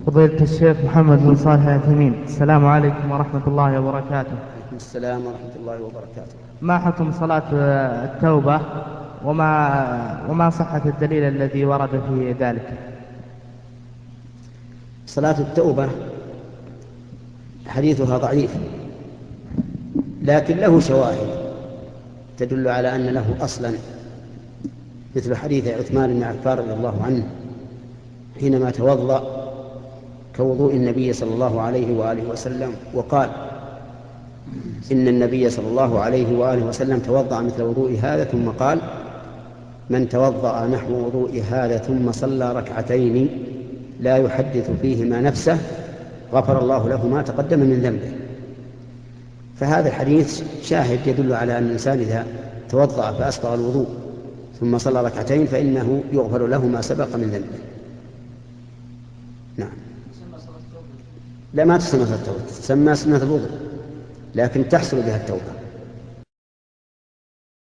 فضيلة الشيخ محمد بن صالح العثيمين، السلام عليكم ورحمة الله وبركاته. وعليكم السلام ورحمة الله وبركاته. ما حكم صلاة التوبة وما صحة الدليل الذي ورد في ذلك؟ صلاة التوبة حديثها ضعيف، لكن له شواهد تدل على أن له أصلا، مثل حديث عثمان بن عفان رضي الله عنه حينما توضأ كوضوء النبي صلى الله عليه وآله وسلم، وقال إن النبي صلى الله عليه وآله وسلم توضأ مثل وضوء هذا، ثم قال: من توضأ نحو وضوء هذا ثم صلى ركعتين لا يحدث فيهما نفسه غفر الله له ما تقدم من ذنبه. فهذا الحديث شاهد يدل على أن الإنسان إذا توضأ فأسبغ الوضوء ثم صلى ركعتين فإنه يغفر له ما سبق من ذنبه. نعم. لا، ما تسمى التوبة، تسمى سنة الوضوء، لكن تحصل بها التوبة.